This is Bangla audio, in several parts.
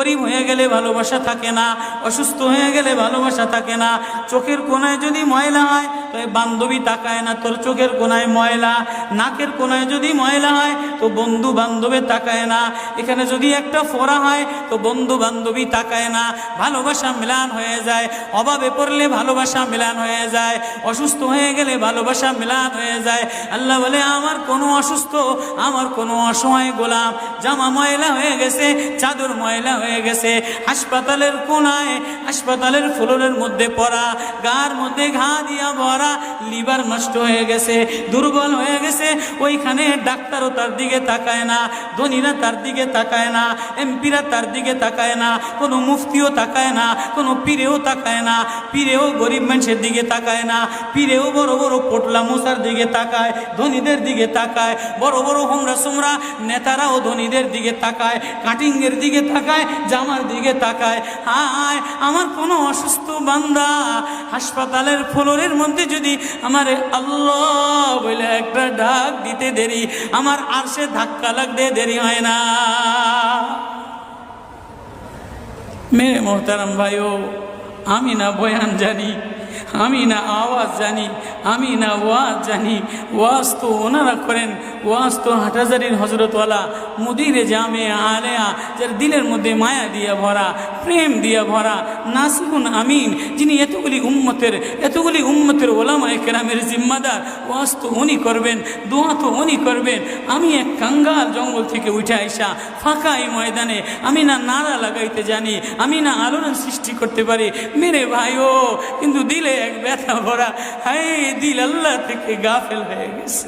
গরিব হয়ে গেলে ভালোবাসা থাকে না, অসুস্থ হয়ে গেলে ভালোবাসা থাকে না। চোখের কোণায় যদি ময়লা হয় তো বান্ধবী তাকায় না তোর চোখের কোণায় ময়লা, নাকের কোণায় যদি ময়লা হয় তো বন্ধু বান্ধবে তাকায় না, এখানে যদি একটা ফোড়া হয় তো বন্ধু বান্ধবী তাকায় না। ভালোবাসা মিলান হয়ে যায়, অভাবে পড়লে ভালোবাসা মিলান হয়ে যায়, অসুস্থ হয়ে গেলে ভালোবাসা মিলান হয়ে যায়। আল্লাহ বলে আমার কোনো অসুস্থ, আমার কোনো অসহায় গোলাম জামা ময়লা হয়ে গেছে, চাদর ময়লা হয়ে গেছে, হাসপাতালের কোণায় হাসপাতালের ফ্লোরের মধ্যে পড়া, গার মধ্যে ঘা দিয়া ভরা, লিভার নষ্ট হয়ে গেছে, দুর্বল হয়ে গেছে, ওইখানে ডাক্তারও তার দিকে তাকায় না, ধনীরা তার দিকে তাকায় না, এমপিরা তার দিকে তাকায় না, কোনো মুফতিও তাকায় না, কোনো পীরেও তাকায় না, পীরেও গরিব মানুষের দিকে তাকায় না, পীরেও বড় বড় পোটলা মশার দিকে তাকায়, ধনীদের দিকে তাকায়, বড় বড় হোমরা সোমরা নেতারাও ধনীদের দিকে তাকায়, কাটিংয়ের দিকে তাকায়, জামার দিকে তাকায়। হায় আমার কোনো অসুস্থ বান্দা হাসপাতালের ফ্লোরের মধ্যে যদি আমার আল্লাহ বলে একটা ডাক দিতে দেরি, আমার আরশে ধাক্কা লাগতে দেরি হয় না। মেরে মোহতারাম ভাইও, আমি না বয়ান জানি, আমি না আওয়াজ জানি, আমি না ওয়াজ জানি, ওয়াজ তো ওনারা করেন, ওয়াজ তো হাটহাজারির হজরতওয়ালা মুদিরে জামে আলেয়া, যার দিলের মধ্যে মায়া দিয়ে ভরা, প্রেম দিয়ে ভরা, নাসিহুন আমিন, যিনি এতগুলি উম্মতের ওলামায়ে কেরামের জিম্মাদার, ওয়াজ তো উনি করবেন, দোয়া তো উনি করবেন। আমি এক কাঙ্গাল জঙ্গল থেকে উঠে আইসা ফাঁকা এই ময়দানে আমি না নারা লাগাইতে জানি, আমি না আলোড়ন সৃষ্টি করতে পারি। মেরে ভাইও, কিন্তু দিলে এক ব্যথা ভরা, হায় দিল আল্লাহ থেকে গাফেল হয়ে গেছে,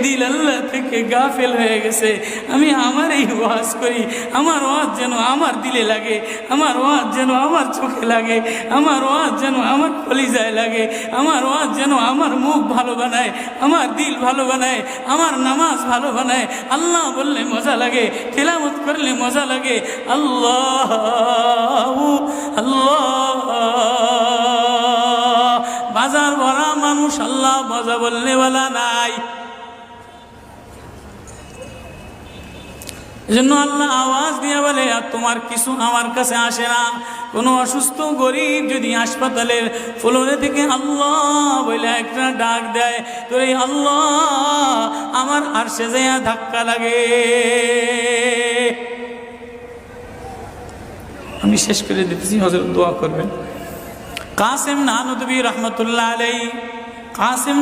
দিল আল্লাহ থেকে গাফেল হয়ে গেছে। আমি আমার এই ওয়াজ করি, আমার ওয়াজ যেন আমার দিলে লাগে, আমার ওয়াজ যেন আমার চোখে লাগে, আমার ওয়াজ যেন আমার কলিজায় লাগে, আমার ওয়াজ যেন আমার মুখ ভালো বানায়, আমার দিল ভালো বানায়, আমার নামাজ ভালো বানায়। আল্লাহ বললে মজা লাগে, তেলাওয়াত করলে মজা লাগে। আল্লাহ আল্লাহ, বাজার ভরা মানুষ, আল্লাহ মজা বললে বলা নাই। এজন্য আল্লাহ আওয়াজ দিয়ে বলে আর তোমার কিছু আমার কাছে আসে না। কোনো অসুস্থ গরিব যদি হাসপাতালের ফ্লোরে থেকে আল্লাহ বলে একটা ডাক দেয়, তো এই আল্লাহ আমার আরশে যাইয়া ধাক্কা লাগে। আমি শেষ করে দিতেছি, হযরত দোয়া করবেন। কাসেম নানুতুবি রহমতুল্লাহ আলাইহি, কাসেম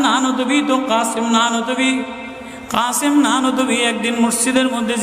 নানুতুবি একদিন মসজিদের মধ্যে